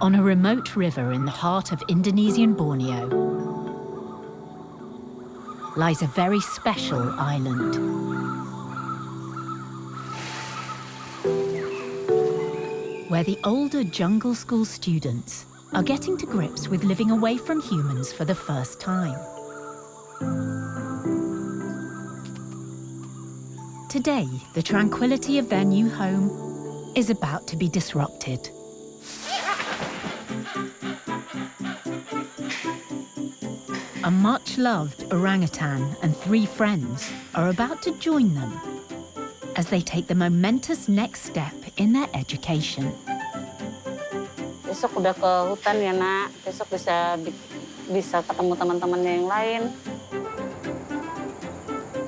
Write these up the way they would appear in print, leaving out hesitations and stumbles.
On a remote river in the heart of Indonesian Borneo lies a very special island. Where the older jungle school students are getting to grips with living away from humans for the first time. Today, the tranquility of their new home is about to be disrupted. A much-loved orangutan and 3 friends are about to join them as they take the momentous next step in their education. Besok udah ke hutan ya, Nak. Besok bisa ketemu teman-temannya yang lain.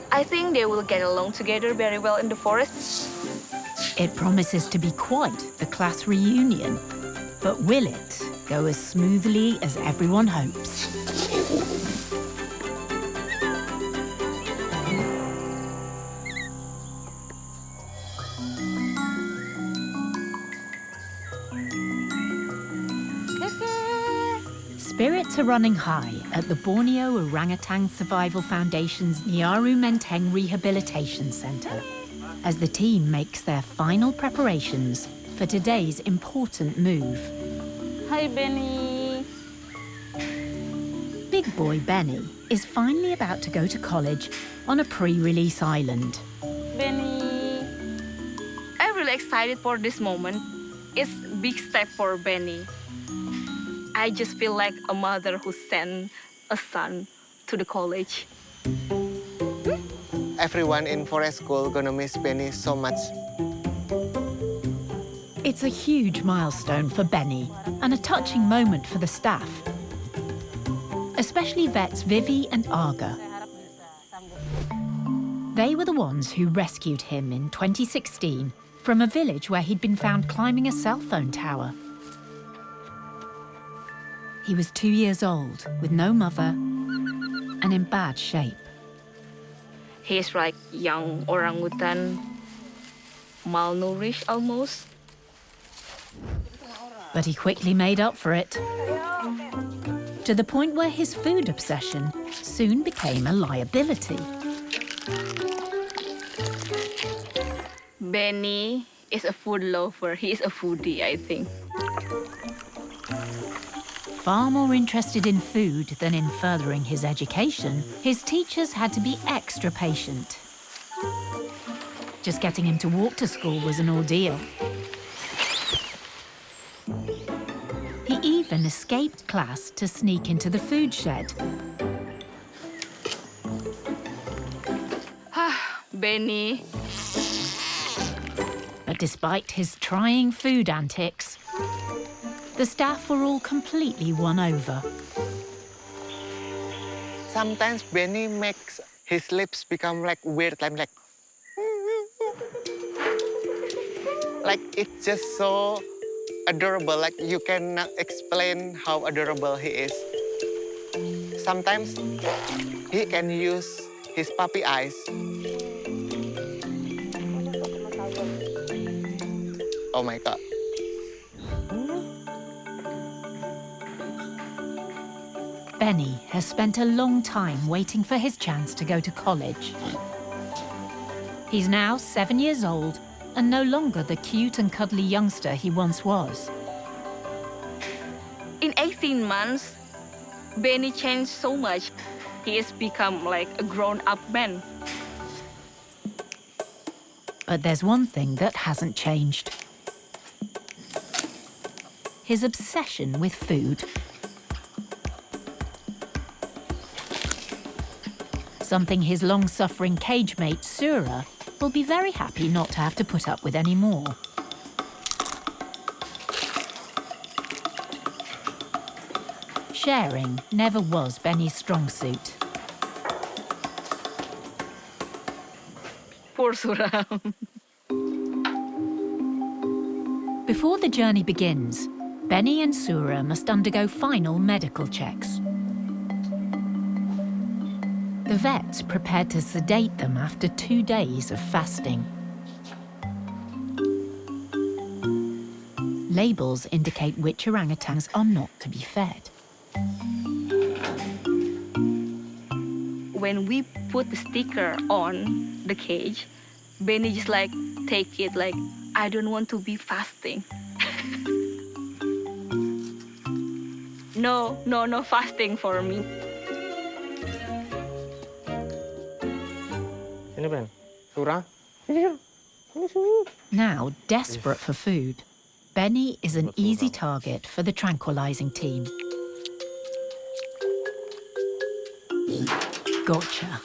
I think they will get along together very well in the forest. It promises to be quite the class reunion, but will it go as smoothly as everyone hopes? Spirits are running high at the Borneo Orangutan Survival Foundation's Nyaru Menteng Rehabilitation Centre as the team makes their final preparations for today's important move. Hi, Beni. Big Boy Beni is finally about to go to college on a pre-release island. Beni. I'm really excited for this moment. It's a big step for Beni. I just feel like a mother who sent a son to the college. Everyone in forest school gonna miss Beni so much. It's a huge milestone for Beni and a touching moment for the staff, especially vets Vivi and Arga. They were the ones who rescued him in 2016 from a village where he'd been found climbing a cell phone tower. He was 2 years old, with no mother, and in bad shape. He's like young orangutan, malnourished almost. But he quickly made up for it, to the point where his food obsession soon became a liability. Beni is a food lover. He is a foodie, I think. Far more interested in food than in furthering his education, his teachers had to be extra patient. Just getting him to walk to school was an ordeal. He even escaped class to sneak into the food shed. Beni. But despite his trying food antics, the staff were all completely won over. Sometimes Beni makes his lips become like weird, like it's just so adorable. Like you cannot explain how adorable he is. Sometimes he can use his puppy eyes. Oh my God. Beni has spent a long time waiting for his chance to go to college. He's now 7 years old and no longer the cute and cuddly youngster he once was. In 18 months, Beni changed so much. He has become like a grown-up man. But there's one thing that hasn't changed. His obsession with food. Something his long-suffering cage mate, Sura, will be very happy not to have to put up with anymore. Sharing never was Beni's strong suit. Poor Sura. Before the journey begins, Beni and Sura must undergo final medical checks. The vet's prepared to sedate them after 2 days of fasting. Labels indicate which orangutans are not to be fed. When we put the sticker on the cage, Beni just like take it like, I don't want to be fasting. No fasting for me. Ini Ben, Sura. Now desperate for food, Beni is an easy target for the tranquilizing team. Gotcha.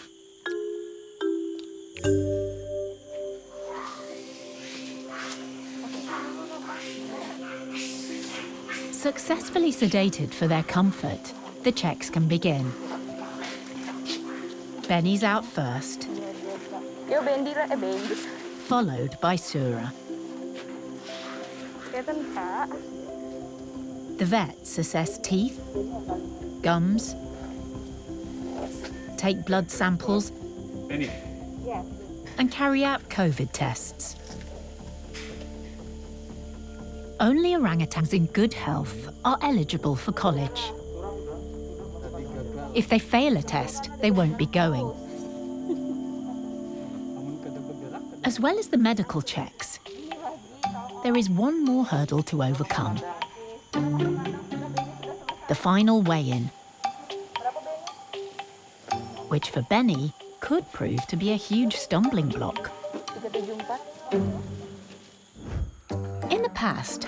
Successfully sedated for their comfort, the checks can begin. Beni's out first, followed by Sura. The vets assess teeth, gums, take blood samples, and carry out COVID tests. Only orangutans in good health are eligible for college. If they fail a test, they won't be going. As well as the medical checks, there is one more hurdle to overcome. The final weigh-in, which for Beni could prove to be a huge stumbling block. In the past,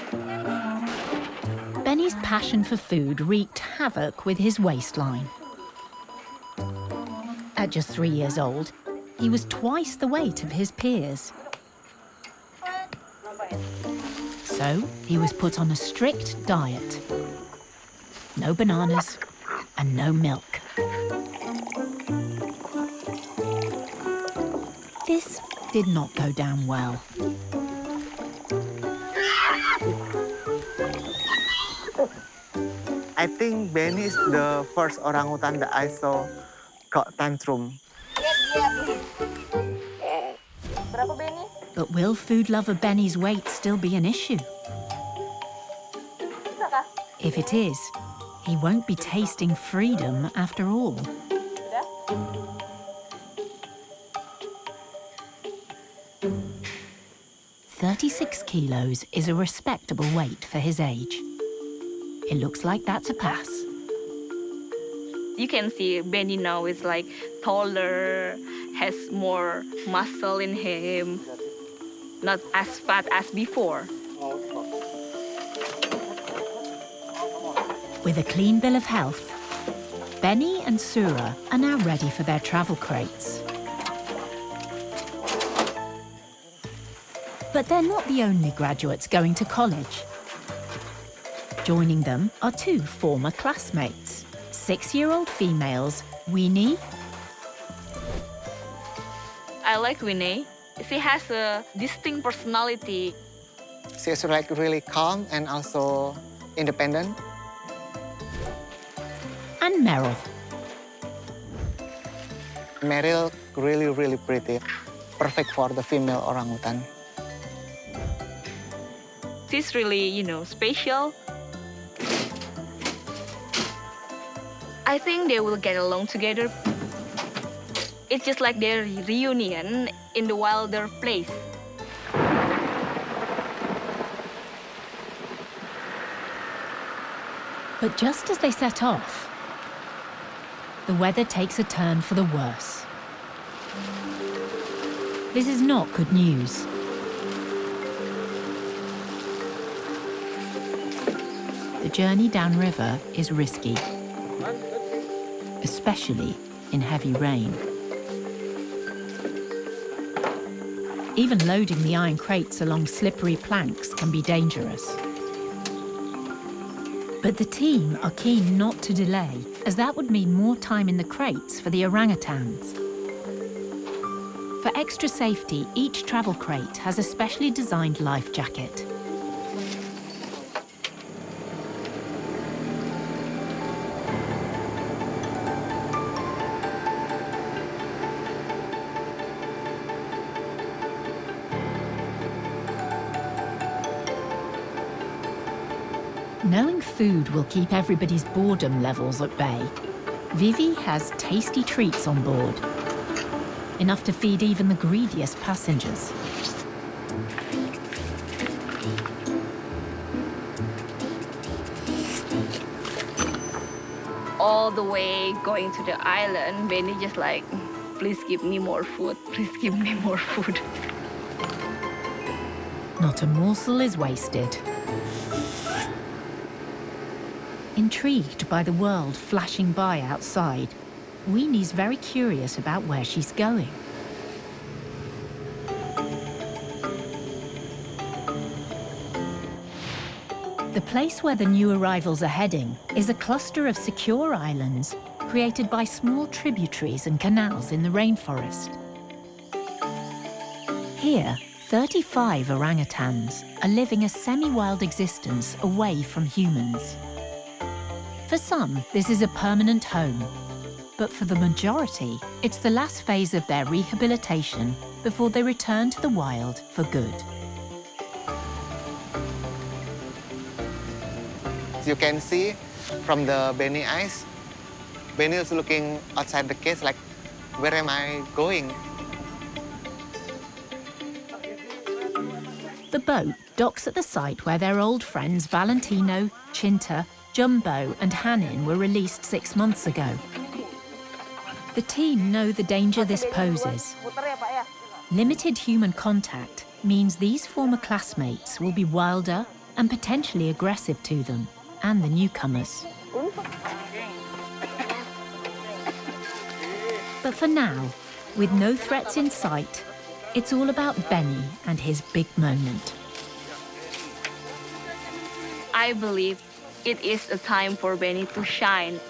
Beni's passion for food wreaked havoc with his waistline. At just 3 years old, he was twice the weight of his peers. So he was put on a strict diet. No bananas and no milk. This did not go down well. I think Beni is the first orangutan that I saw got tantrum. But will food lover Beni's weight still be an issue? If it is, he won't be tasting freedom after all. "36 kilos is a respectable weight for his age. It looks like that's a pass." You can see Beni now is like taller, has more muscle in him, not as fat as before. With a clean bill of health, Beni and Sura are now ready for their travel crates. But they're not the only graduates going to college. Joining them are two former classmates, 6-year-old females, Winnie. I like Winnie. She has a distinct personality. She's like really calm and also independent. And Meryl. Meryl really pretty. Perfect for the female orangutan. She's really, special. I think they will get along together. It's just like their reunion in the wilder place. But just as they set off, the weather takes a turn for the worse. This is not good news. The journey downriver is risky, especially in heavy rain. Even loading the iron crates along slippery planks can be dangerous. But the team are keen not to delay, as that would mean more time in the crates for the orangutans. For extra safety, each travel crate has a specially designed life jacket. Knowing food will keep everybody's boredom levels at bay, Vivi has tasty treats on board, enough to feed even the greediest passengers. All the way going to the island, Beni just like, please give me more food, please give me more food. Not a morsel is wasted. Intrigued by the world flashing by outside, Weenie's very curious about where she's going. The place where the new arrivals are heading is a cluster of secure islands created by small tributaries and canals in the rainforest. Here, 35 orangutans are living a semi-wild existence away from humans. For some, this is a permanent home, but for the majority, it's the last phase of their rehabilitation before they return to the wild for good. You can see from the Beni eyes, Beni is looking outside the cage like, where am I going? The boat docks at the site where their old friends Valentino, Chinta, Jumbo and Hanin were released 6 months ago. The team know the danger this poses. Limited human contact means these former classmates will be wilder and potentially aggressive to them and the newcomers. But for now, with no threats in sight, it's all about Beni and his big moment. I believe it is a time for Beni to shine.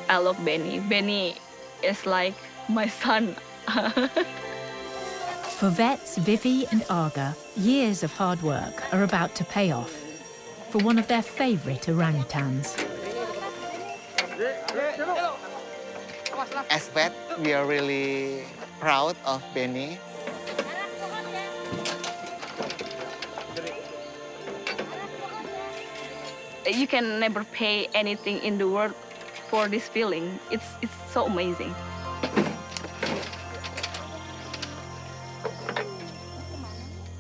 I love Beni. Beni is like my son. For vets Vivi and Aga, years of hard work are about to pay off for one of their favourite orangutans. As vet, we are really proud of Beni. You can never pay anything in the world for this feeling. It's so amazing.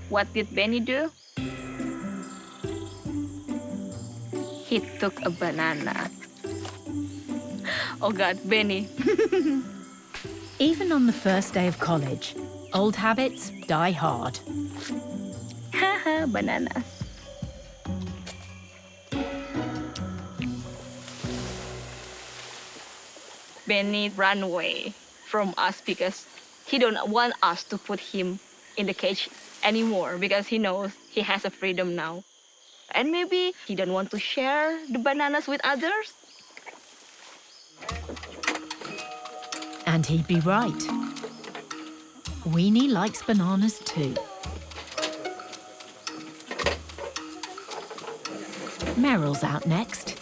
What did Beni do? He took a banana. Oh God, Beni. Even on the first day of college, old habits die hard. Haha, bananas. Beni ran away from us because he don't want us to put him in the cage anymore because he knows he has a freedom now. And maybe he don't want to share the bananas with others. And he'd be right. Weenie likes bananas too. Meryl's out next.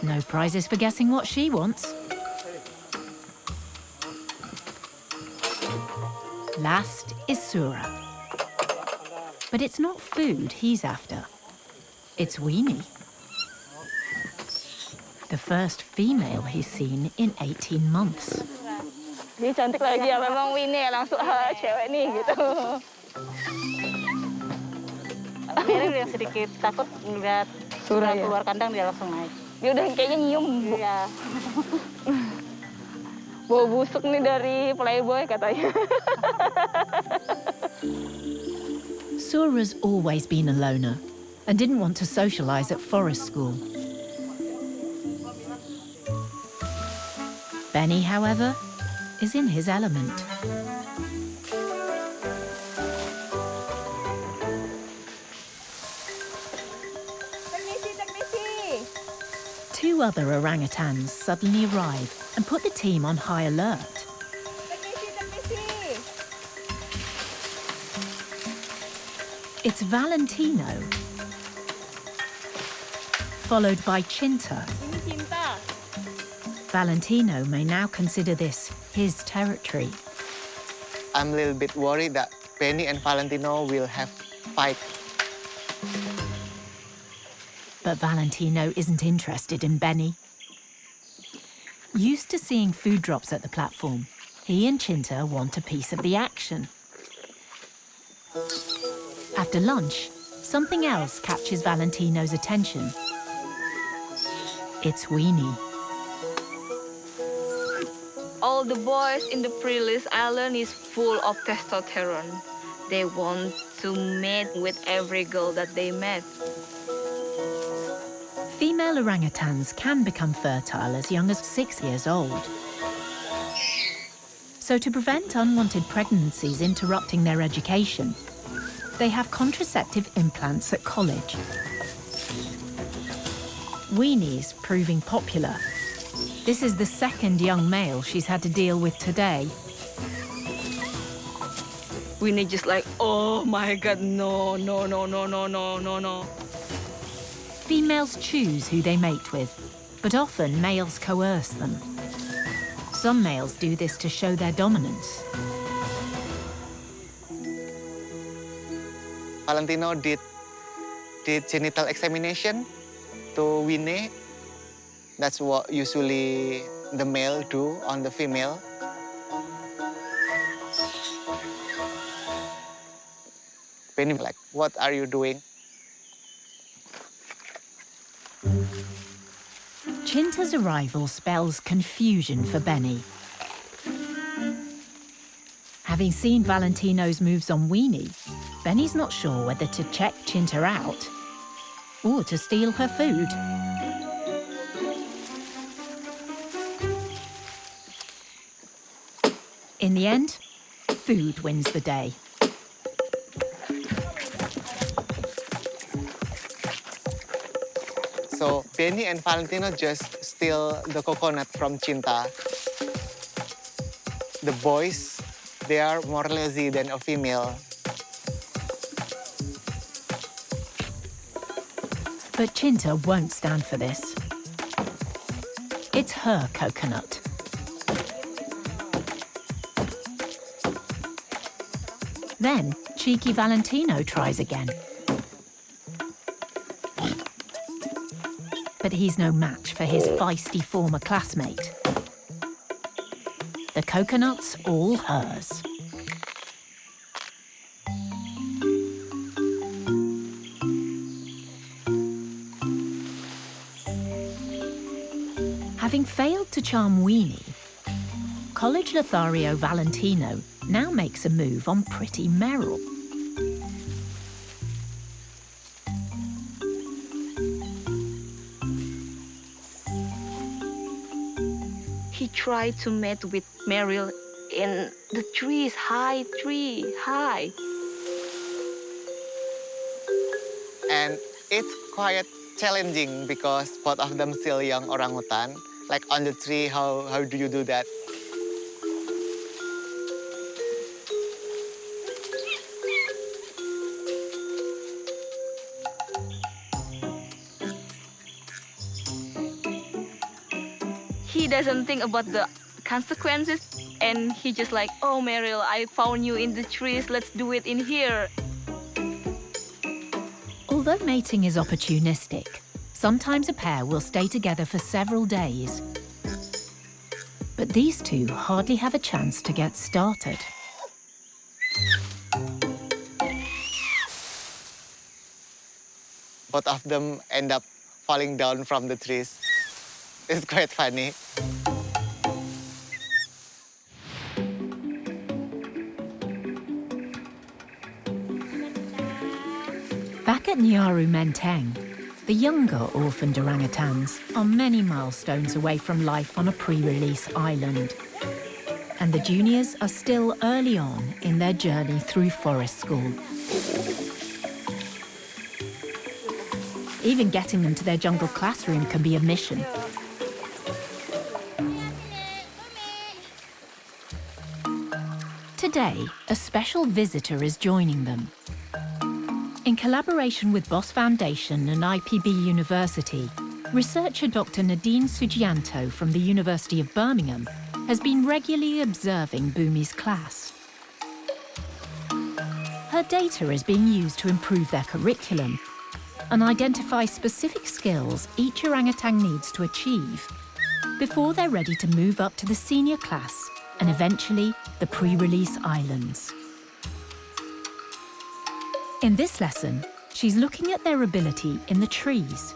No prizes for guessing what she wants. Last is Sura. But it's not food he's after. It's Weenie. The first female he's seen in 18 months. Dia cantik lagi ya, memang Winnie langsung cewek nih gitu. Akhirnya dia sedikit takut ngeliat Sura ya? keluar kandang dia langsung naik. Dia udah kayaknya nyium. Iya. Bau busuk nih dari Playboy katanya. Sura's always been a loner and didn't want to socialise at forest school. Beni, however, is in his element. Two other orangutans suddenly arrive and put the team on high alert. It's Valentino, followed by Chinta. Valentino may now consider this his territory. I'm a little bit worried that Beni and Valentino will have fight. But Valentino isn't interested in Beni. Used to seeing food drops at the platform, he and Cinta want a piece of the action. After lunch, something else catches Valentino's attention. It's Weenie. All the boys in the Prilis Island is full of testosterone. They want to mate with every girl that they met. Female orangutans can become fertile as young as 6 years old. So to prevent unwanted pregnancies interrupting their education, they have contraceptive implants at college. Weenie's proving popular. This is the second young male she's had to deal with today. Winnie just like, oh my God, no, no, no, no, no, no, no, no. Females choose who they mate with, but often males coerce them. Some males do this to show their dominance. Valentino did genital examination to Winnie. That's what usually the male do on the female. Beni like, what are you doing? Cinta's arrival spells confusion for Beni. Having seen Valentino's moves on Weenie, Benny's not sure whether to check Cinta out or to steal her food. In the end, food wins the day. So Beni and Valentino just steal the coconut from Cinta. The boys, they are more lazy than a female. But Cinta won't stand for this. It's her coconut. Then, cheeky Valentino tries again. But he's no match for his feisty former classmate. The coconut's all hers. Having failed to charm Weenie, college Lothario Valentino now makes a move on pretty Meryl. He tried to mate with Meryl in the trees, high tree, high. And it's quite challenging because both of them still young orangutan. Like on the tree, how do you do that? He doesn't think about the consequences, and he just like, oh Meryl, I found you in the trees, let's do it in here. Although mating is opportunistic, sometimes a pair will stay together for several days. But these two hardly have a chance to get started. Both of them end up falling down from the trees. It's quite funny. Back at Nyaru Menteng, the younger orphaned orangutans are many milestones away from life on a pre-release island. And the juniors are still early on in their journey through forest school. Even getting them to their jungle classroom can be a mission. Today, a special visitor is joining them. In collaboration with Boss Foundation and IPB University, researcher Dr Nadine Sugianto from the University of Birmingham has been regularly observing Bumi's class. Her data is being used to improve their curriculum and identify specific skills each orangutan needs to achieve before they're ready to move up to the senior class and eventually the pre-release islands. In this lesson, she's looking at their ability in the trees.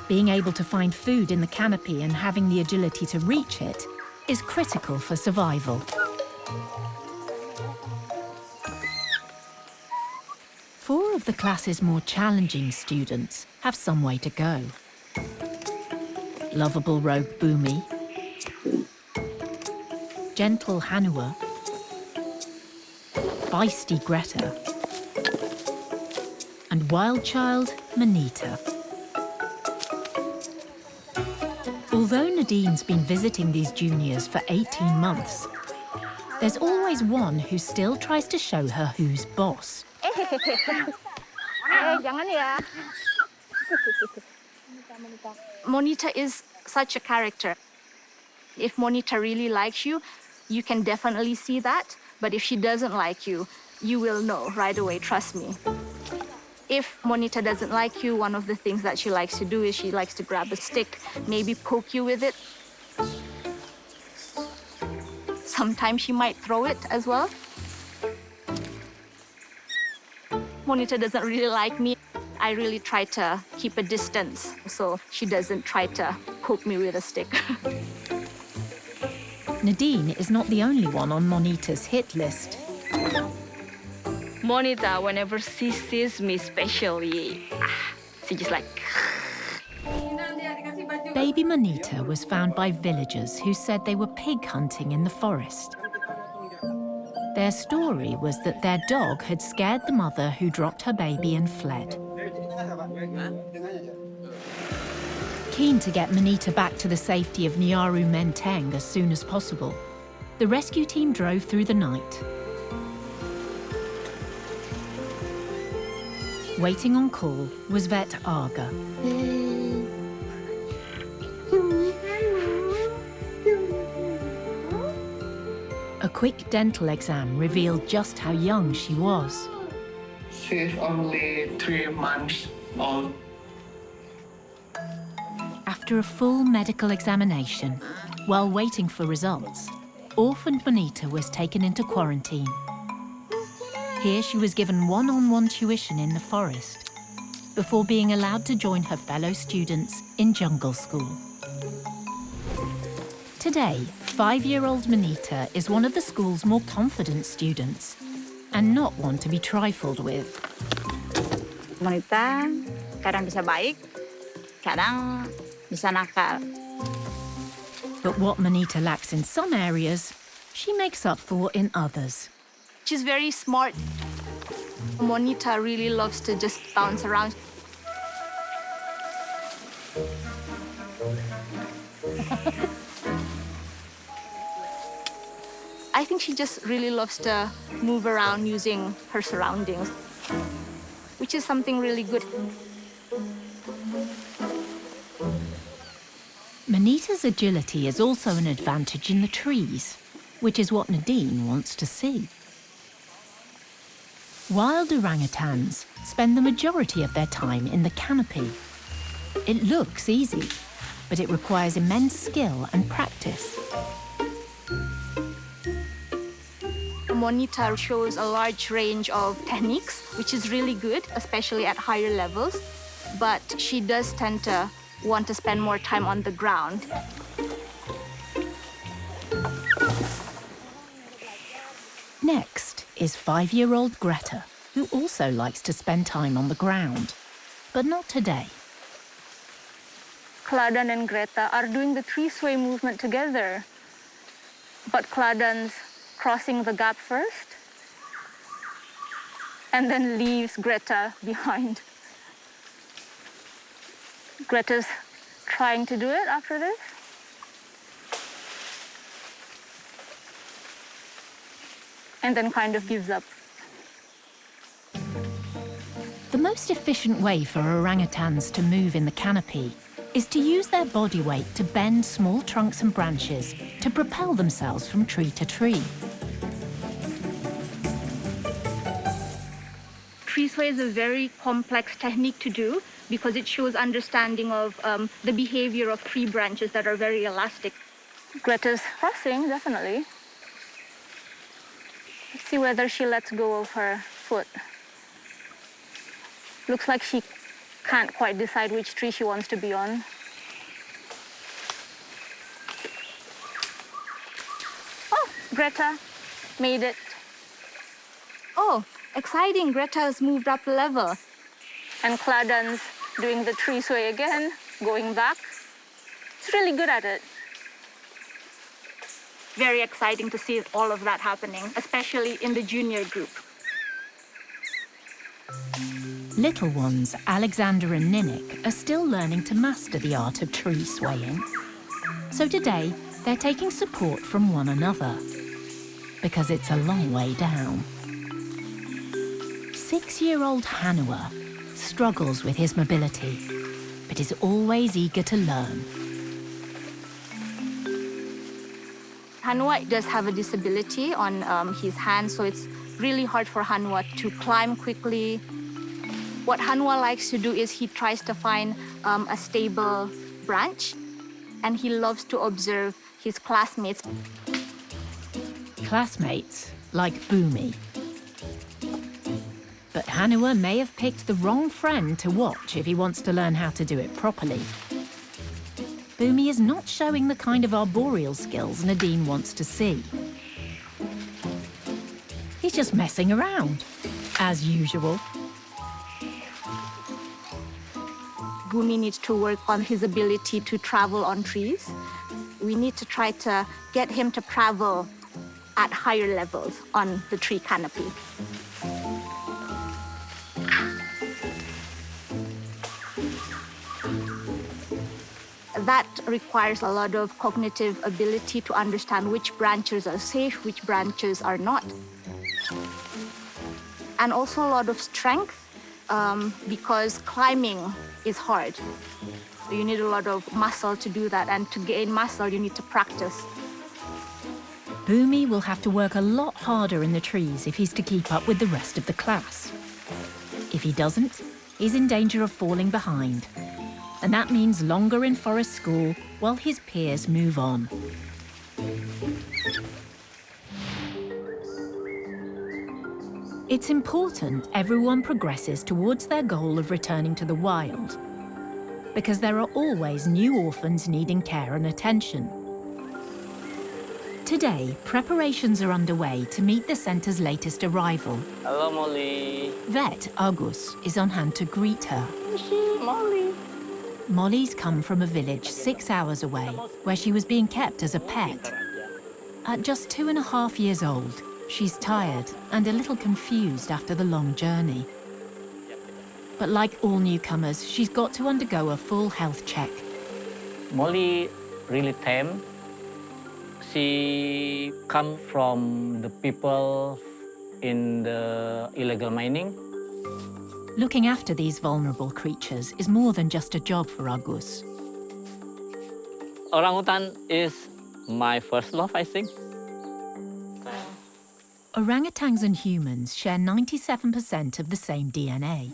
Being able to find food in the canopy and having the agility to reach it is critical for survival. Four of the class's more challenging students have some way to go. Lovable rogue Bumi, gentle Hanua, feisty Greta, and wild child Manita. Although Nadine's been visiting these juniors for 18 months, there's always one who still tries to show her who's boss. Monita is such a character. If Monita really likes you, you can definitely see that. But if she doesn't like you, you will know right away, trust me. If Monita doesn't like you, one of the things that she likes to do is she likes to grab a stick, maybe poke you with it. Sometimes she might throw it as well. Monita doesn't really like me. I really try to keep a distance so she doesn't try to poke me with a stick. Nadine is not the only one on Monita's hit list. Monita, whenever she sees me especially, she just like... Baby Monita was found by villagers who said they were pig hunting in the forest. Their story was that their dog had scared the mother who dropped her baby and fled. Keen to get Monita back to the safety of Nyaru Menteng as soon as possible, the rescue team drove through the night. Waiting on call was vet Aga. A quick dental exam revealed just how young she was. She's only 3 months old. After a full medical examination, while waiting for results, orphan Bonita was taken into quarantine. Here she was given one-on-one tuition in the forest before being allowed to join her fellow students in jungle school. Today, 5-year-old Monita is one of the school's more confident students and not one to be trifled with. Monita kadang bisa baik, kadang bisa nakal. But what Monita lacks in some areas, she makes up for in others. She's very smart. Monita really loves to just bounce around. I think she just really loves to move around using her surroundings, which is something really good. Monita's agility is also an advantage in the trees, which is what Nadine wants to see. Wild orangutans spend the majority of their time in the canopy. It looks easy, but it requires immense skill and practice. Monita shows a large range of techniques, which is really good, especially at higher levels. But she does tend to want to spend more time on the ground. Next is 5-year-old Greta, who also likes to spend time on the ground, but not today. Kladan and Greta are doing the tree sway movement together, but Kladan's crossing the gap first and then leaves Greta behind. Greta's trying to do it after this. And then kind of gives up. The most efficient way for orangutans to move in the canopy is to use their body weight to bend small trunks and branches to propel themselves from tree to tree. tree sway is a very complex technique to do because it shows understanding of the behavior of tree branches that are very elastic. Greta's crossing, definitely. Let's see whether she lets go of her foot. Looks like she can't quite decide which tree she wants to be on. Oh, Greta made it. Oh, exciting, Greta has moved up a level. And Clauden's doing the tree sway again, going back. She's really good at it. Very exciting to see all of that happening, especially in the junior group. Little ones, Alexander and Ninnick, are still learning to master the art of tree swaying. So today, they're taking support from one another, because it's a long way down. 6-year-old Hanua struggles with his mobility, but is always eager to learn. Hanua does have a disability on his hand, so it's really hard for Hanua to climb quickly. What Hanua likes to do is he tries to find a stable branch, and he loves to observe his classmates. Classmates like Bumi. But Hanua may have picked the wrong friend to watch if he wants to learn how to do it properly. Bumi is not showing the kind of arboreal skills Nadine wants to see. He's just messing around, as usual. Bumi needs to work on his ability to travel on trees. We need to try to get him to travel at higher levels on the tree canopy. That requires a lot of cognitive ability to understand which branches are safe, which branches are not. And also a lot of strength, because climbing is hard. So you need a lot of muscle to do that, and to gain muscle, you need to practice. Bumi will have to work a lot harder in the trees if he's to keep up with the rest of the class. If he doesn't, he's in danger of falling behind. And that means longer in forest school while his peers move on. It's important everyone progresses towards their goal of returning to the wild, because there are always new orphans needing care and attention. Today, preparations are underway to meet the centre's latest arrival. Hello, Molly. Vet Agus is on hand to greet her. Molly. Molly's come from a village 6 hours away, where she was being kept as a pet. At just 2.5 years old, she's tired and a little confused after the long journey. But like all newcomers, she's got to undergo a full health check. Molly really tame. She come from the people in the illegal mining. Looking after these vulnerable creatures is more than just a job for Agus. Orangutan is my first love, I think. Orangutans and humans share 97% of the same DNA.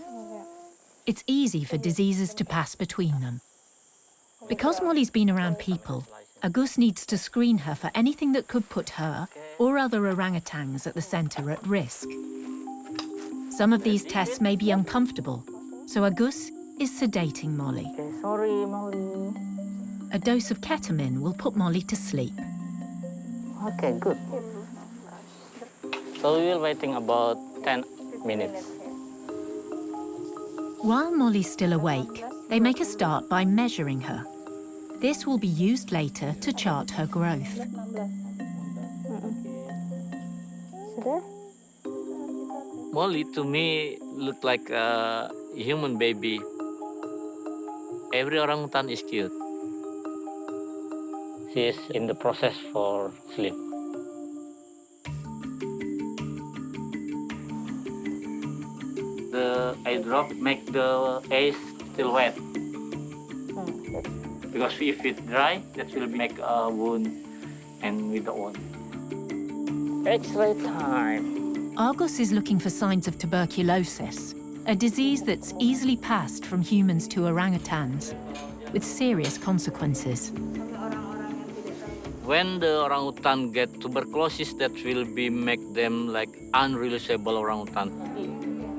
It's easy for diseases to pass between them. Because Molly's been around people, Agus needs to screen her for anything that could put her or other orangutans at the centre at risk. Some of these tests may be uncomfortable, so Agus is sedating Molly. Okay, sorry, Molly. A dose of ketamine will put Molly to sleep. Okay, good. So we will waiting about 10 minutes. While Molly's still awake, they make a start by measuring her. This will be used later to chart her growth. Molly, to me, look like a human baby. Every orangutan is cute. She is in the process for sleep. The eye drop make the eyes still wet. Because if it's dry, that will make a wound and we don't want. X-ray time. Argus is looking for signs of tuberculosis, a disease that's easily passed from humans to orangutans, with serious consequences. When the orangutan get tuberculosis, that will be make them like unreleasable orangutan.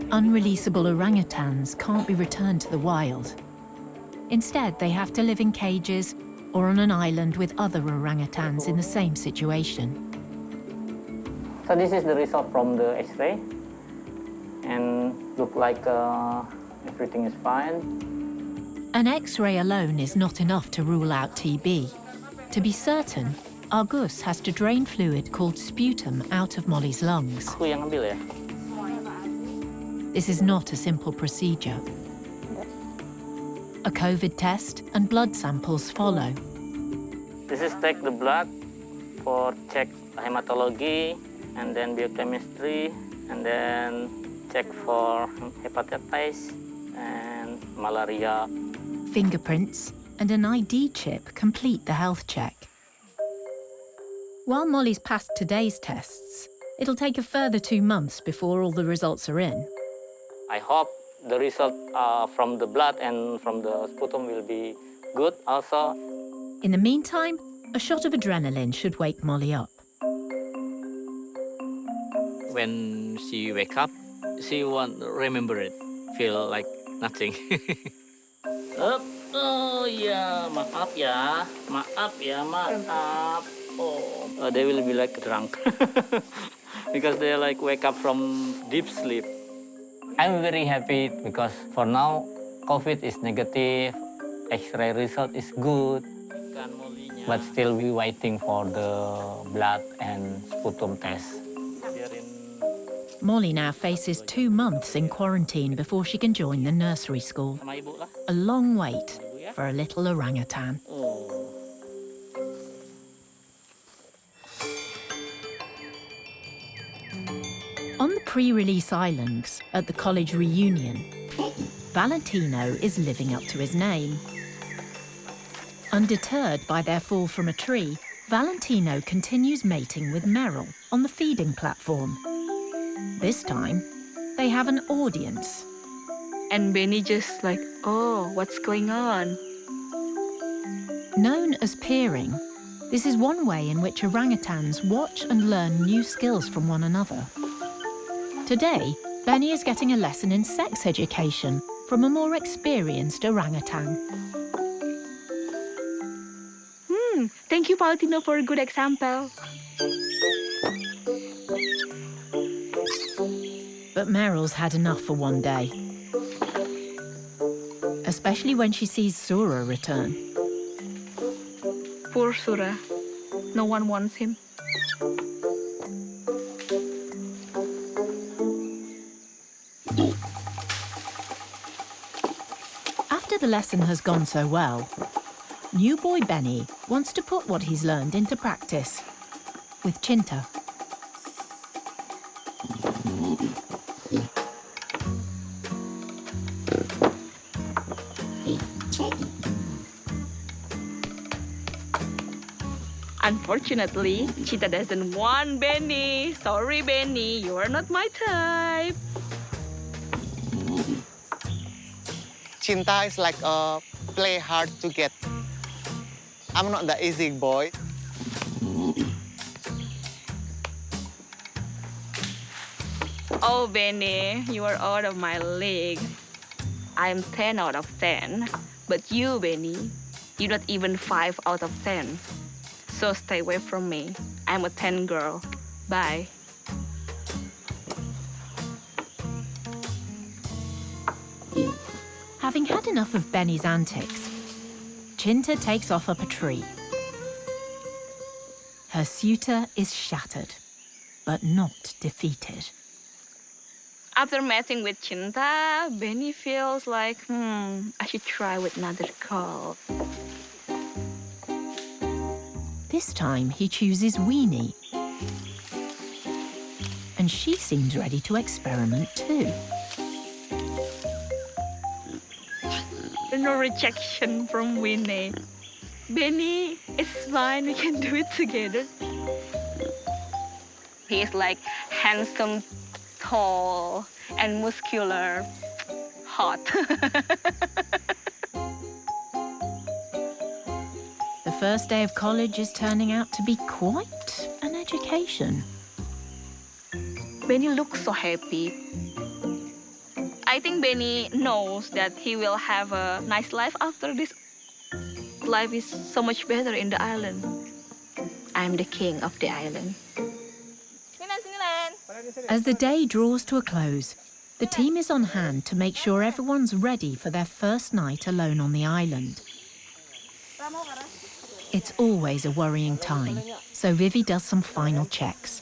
Unreleasable orangutans can't be returned to the wild. Instead, they have to live in cages or on an island with other orangutans in the same situation. So this is the result from the X-ray, and look like everything is fine. An X-ray alone is not enough to rule out TB. To be certain, Argus has to drain fluid called sputum out of Molly's lungs. Aku yang ambil ya. This is not a simple procedure. A COVID test and blood samples follow. This is take the blood for check hematology, and then biochemistry, and then check for hepatitis and malaria. Fingerprints and an ID chip complete the health check. While Molly's passed today's tests, it'll take a further 2 months before all the results are in. I hope the result from the blood and from the sputum will be good also. In the meantime, a shot of adrenaline should wake Molly up. When she wake up, she won't remember it, feel like nothing. Oh ya, maaf ya, maaf. Oh, they will be like drunk because they like wake up from deep sleep. I'm very happy because for now, COVID is negative, X-ray result is good, but still we waiting for the blood and sputum test. Molly now faces 2 months in quarantine before she can join the nursery school. A long wait for a little orangutan. On the pre-release islands at the college reunion, Valentino is living up to his name. Undeterred by their fall from a tree, Valentino continues mating with Meryl on the feeding platform. This time, they have an audience. And Beni just like, oh, what's going on? Known as peering, this is one way in which orangutans watch and learn new skills from one another. Today, Beni is getting a lesson in sex education from a more experienced orangutan. Thank you, Valentino, for a good example. But Meryl's had enough for one day. Especially when she sees Sura return. Poor Sura. No one wants him. After the lesson has gone so well, new boy Beni wants to put what he's learned into practice with Chinta. Unfortunately, Chita doesn't want Beni. Sorry, Beni, you are not my type. Cinta is like a play hard to get. I'm not the easy boy. Oh, Beni, you are out of my league. I'm 10 out of 10. But you, Beni, you're not even 5 out of 10. So stay away from me. I'm a 10 girl. Bye. Having had enough of Beni's antics, Chinta takes off up a tree. Her suitor is shattered, but not defeated. After messing with Chinta, Beni feels like, I should try with another girl. This time he chooses Weenie. And she seems ready to experiment too. No rejection from Winnie. Beni, it's fine, we can do it together. He is like handsome tall and muscular, hot. The first day of college is turning out to be quite an education. Beni looks so happy. I think Beni knows that he will have a nice life after this. Life is so much better in the island. I'm the king of the island. As the day draws to a close, the team is on hand to make sure everyone's ready for their first night alone on the island. It's always a worrying time, so Vivi does some final checks.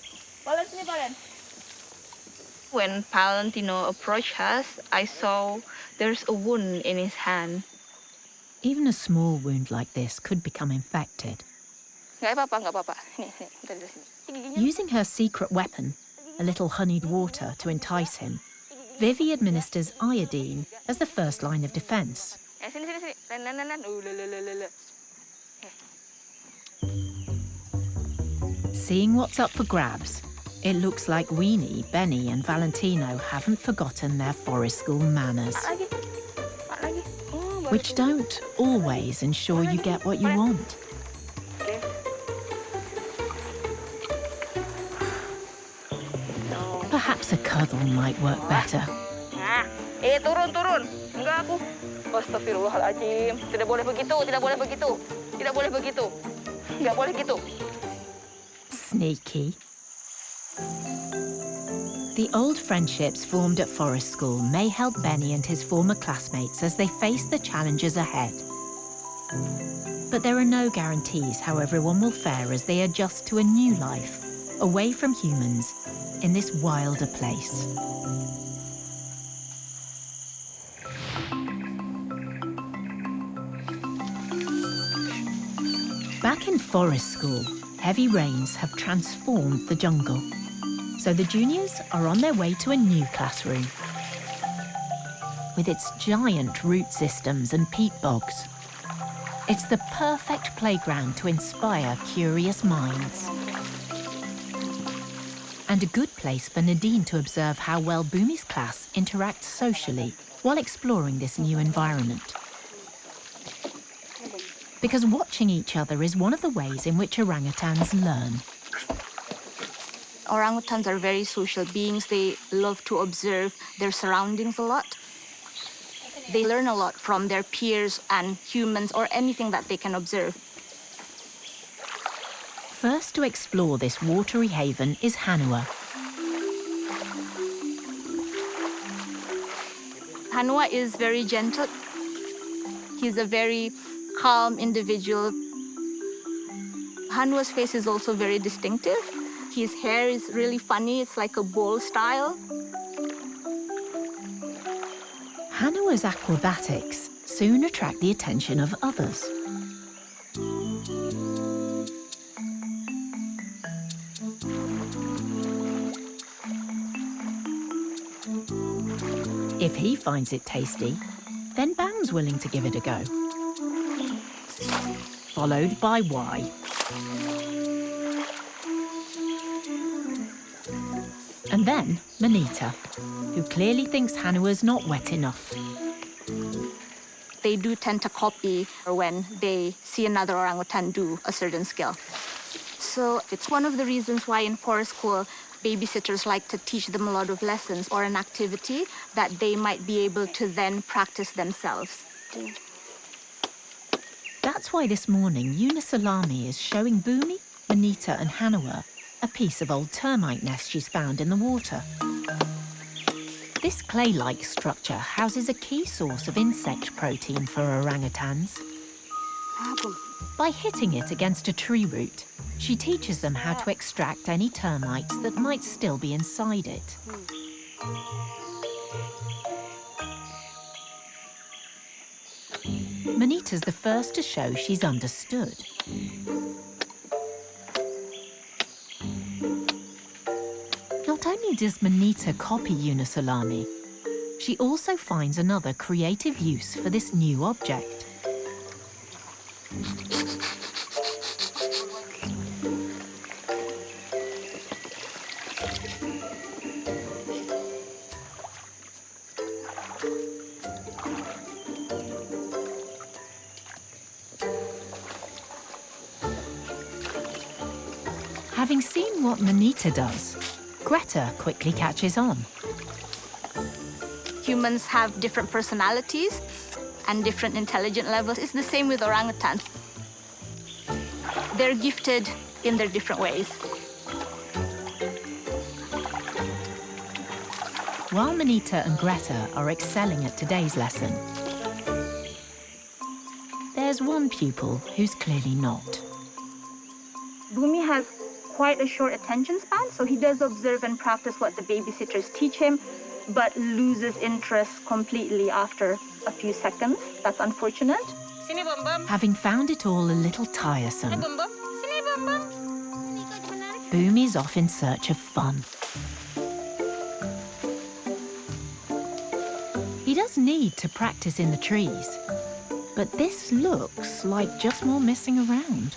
When Valentino approached us, I saw there's a wound in his hand. Even a small wound like this could become infected. Using her secret weapon, a little honeyed water, to entice him, Vivi administers iodine as the first line of defense. Seeing what's up for grabs, it looks like Weenie, Beni and Valentino haven't forgotten their forest school manners, which don't always ensure you get what you want. Perhaps a cuddle might work better. Turun. Enggak aku. Astagfirullahaladzim. Tidak boleh begitu. Enggak boleh gitu. Sneaky. The old friendships formed at forest school may help Beni and his former classmates as they face the challenges ahead. But there are no guarantees how everyone will fare as they adjust to a new life, away from humans, in this wilder place. Back in forest school, heavy rains have transformed the jungle. So the juniors are on their way to a new classroom. With its giant root systems and peat bogs, it's the perfect playground to inspire curious minds. And a good place for Nadine to observe how well Bumi's class interacts socially while exploring this new environment. Because watching each other is one of the ways in which orangutans learn. Orangutans are very social beings. They love to observe their surroundings a lot. They learn a lot from their peers and humans or anything that they can observe. First to explore this watery haven is Hanua. Hanua is very gentle. He's a very calm individual. Hanua's face is also very distinctive. His hair is really funny. It's like a bowl style. Hanua's acrobatics soon attract the attention of others. If he finds it tasty, then Bam's willing to give it a go. Followed by Y. And then Manita, who clearly thinks Hanua's not wet enough. They do tend to copy when they see another orangutan do a certain skill. So it's one of the reasons why in forest school, babysitters like to teach them a lot of lessons or an activity that they might be able to then practice themselves. That's why this morning Unisalami is showing Bumi, Manita and Hanua a piece of old termite nest she's found in the water. This clay-like structure houses a key source of insect protein for orangutans. By hitting it against a tree root, she teaches them how to extract any termites that might still be inside it. Manita's the first to show she's understood. Not only does Manita copy Unisalami, she also finds another creative use for this new object. Seeing what Manita does, Greta quickly catches on. Humans have different personalities and different intelligence levels. It's the same with orangutans. They're gifted in their different ways. While Manita and Greta are excelling at today's lesson, there's one pupil who's clearly not. Bumi has quite a short attention span, so he does observe and practice what the babysitters teach him, but loses interest completely after a few seconds. That's unfortunate. Sini, Bum Bum. Having found it all a little tiresome, Bum Bum. Sini, Bum Bum. Bumi's off in search of fun. He does need to practice in the trees, but this looks like just more messing around.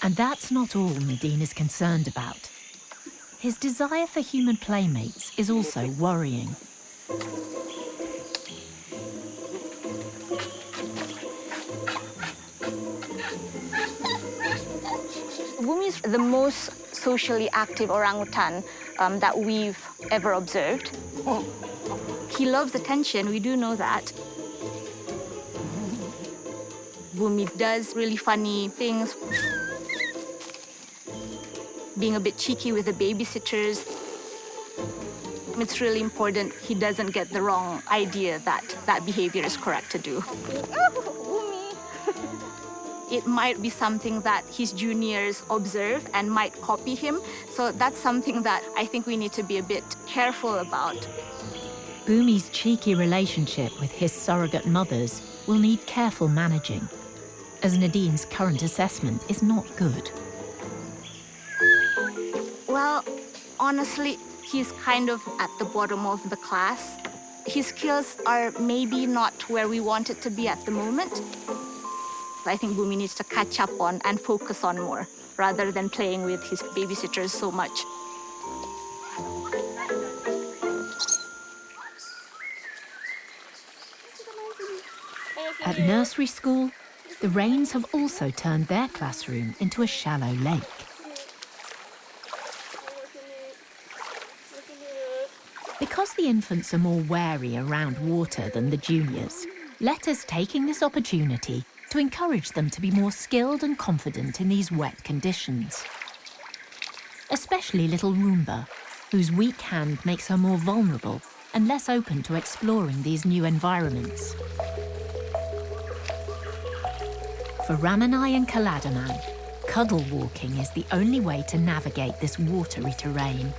And that's not all Nadine is concerned about. His desire for human playmates is also worrying. Bumi is the most socially active orangutan that we've ever observed. He loves attention, we do know that. Bumi does really funny things, being a bit cheeky with the babysitters. It's really important he doesn't get the wrong idea that that behavior is correct to do. It might be something that his juniors observe and might copy him. So that's something that I think we need to be a bit careful about. Bumi's cheeky relationship with his surrogate mothers will need careful managing, as Nadine's current assessment is not good. Well, honestly, he's kind of at the bottom of the class. His skills are maybe not where we want it to be at the moment. I think Bumi needs to catch up on and focus on more, rather than playing with his babysitters so much. At nursery school, the rains have also turned their classroom into a shallow lake. Because the infants are more wary around water than the juniors, Letta's taking this opportunity to encourage them to be more skilled and confident in these wet conditions. Especially little Roomba, whose weak hand makes her more vulnerable and less open to exploring these new environments. For Ramanai and Kaladaman, cuddle walking is the only way to navigate this watery terrain.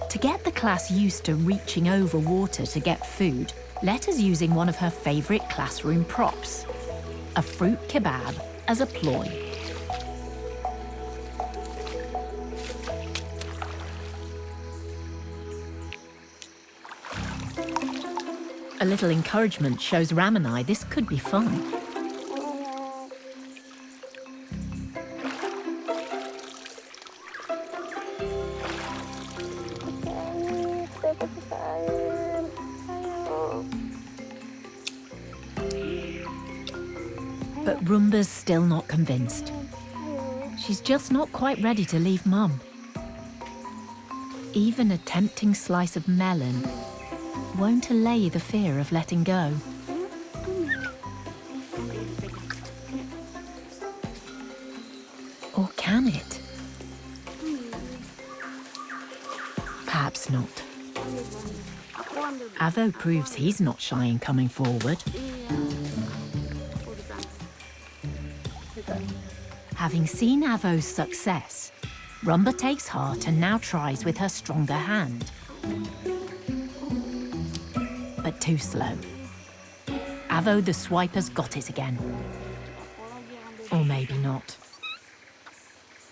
To get the class used to reaching over water to get food, Letta's using one of her favourite classroom props, a fruit kebab as a ploy. A little encouragement shows Ramanai this could be fun. But Roomba's still not convinced. She's just not quite ready to leave Mum. Even a tempting slice of melon won't allay the fear of letting go. Or can it? Perhaps not. Avo proves he's not shy in coming forward. Having seen Avo's success, Rumba takes heart and now tries with her stronger hand. But too slow. Avo the swiper's got it again. Or maybe not.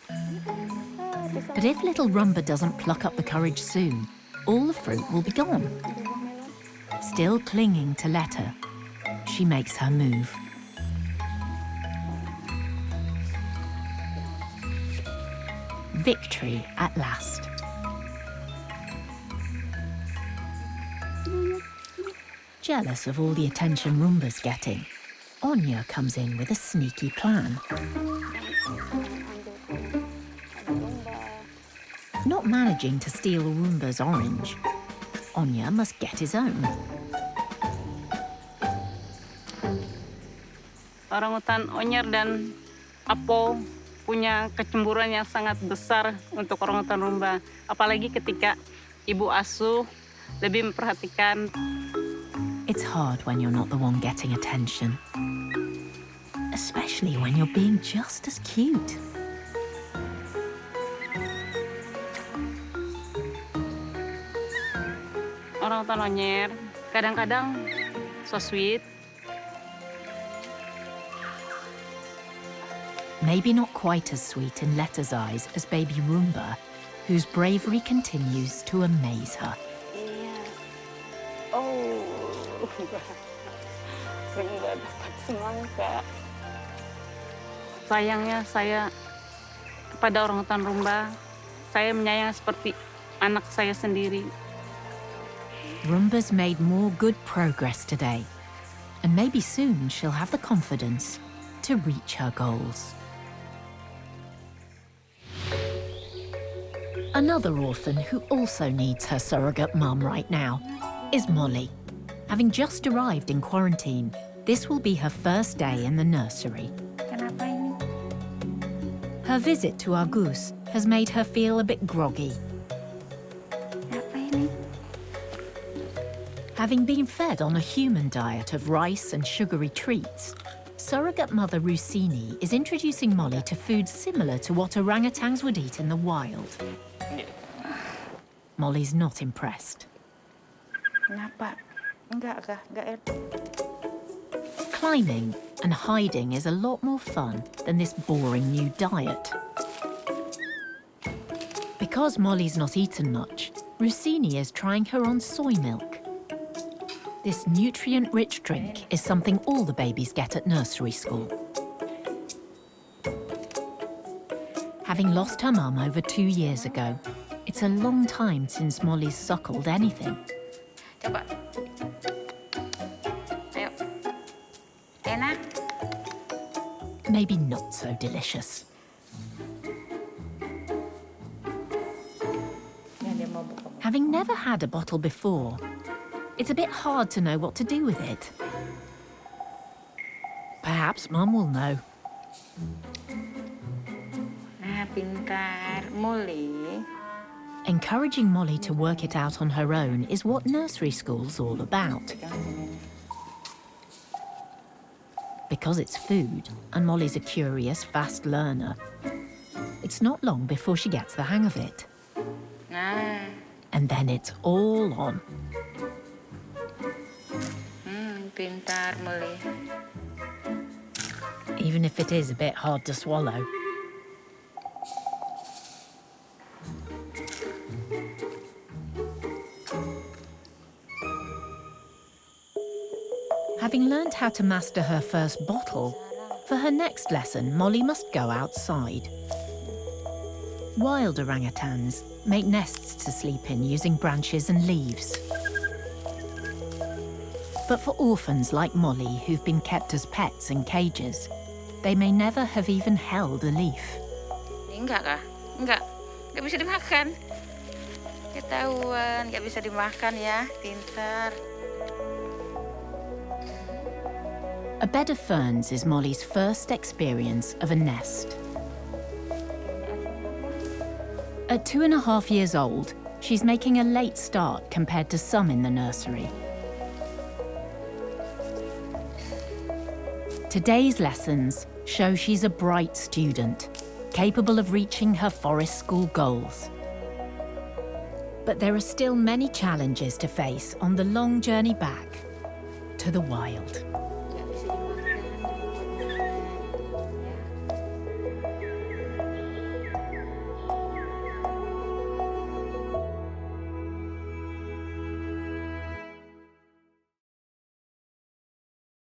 But if little Rumba doesn't pluck up the courage soon, all the fruit will be gone. Still clinging to Letta, she makes her move. Victory at last. Jealous of all the attention Roomba's getting, Onya comes in with a sneaky plan. Not managing to steal Roomba's orange, Onya must get his own. Orangutan Onyer dan Apo punya kecemburuan yang sangat besar untuk orangutan Rumba. Apalagi ketika ibu asuh lebih memperhatikan. It's hard when you're not the one getting attention. Especially when you're being just as cute. Orangutan Onyer kadang-kadang so sweet. Maybe not quite as sweet in Letta's eyes as baby Roomba, whose bravery continues to amaze her. Iya. Oh, sering nggak dapat semangka. Sayangnya saya kepada orangutan Rumba, saya menyayang seperti anak saya sendiri. Roomba's made more good progress today, and maybe soon she'll have the confidence to reach her goals. Another orphan who also needs her surrogate mum right now is Molly. Having just arrived in quarantine, this will be her first day in the nursery. Kenapa ini? Her visit to our goose has made her feel a bit groggy. Kenapa ini? Having been fed on a human diet of rice and sugary treats, surrogate mother Rusini is introducing Molly to foods similar to what orangutans would eat in the wild. Molly's not impressed. Kenapa? Enggak enak. Climbing and hiding is a lot more fun than this boring new diet. Because Molly's not eaten much, Rusini is trying her on soy milk. This nutrient-rich drink is something all the babies get at nursery school. Having lost her mum over 2 years ago, it's a long time since Molly's suckled anything. Coba. Ayo. Enak? Maybe not so delicious. Having never had a bottle before, it's a bit hard to know what to do with it. Perhaps Mum will know. Pintar, Molly. Encouraging Molly to work it out on her own is what nursery school's all about. Because it's food, and Molly's a curious, fast learner, it's not long before she gets the hang of it. Nah. And then it's all on. Pintar, Molly. Even if it is a bit hard to swallow. Having learned how to master her first bottle, for her next lesson, Molly must go outside. Wild orangutans make nests to sleep in using branches and leaves. But for orphans like Molly, who've been kept as pets in cages, they may never have even held a leaf. Enggak kah? Enggak bisa dimakan. Ketahuan, enggak bisa dimakan ya, pintar. A bed of ferns is Molly's first experience of a nest. At 2.5 years old, she's making a late start compared to some in the nursery. Today's lessons show she's a bright student, capable of reaching her forest school goals. But there are still many challenges to face on the long journey back to the wild.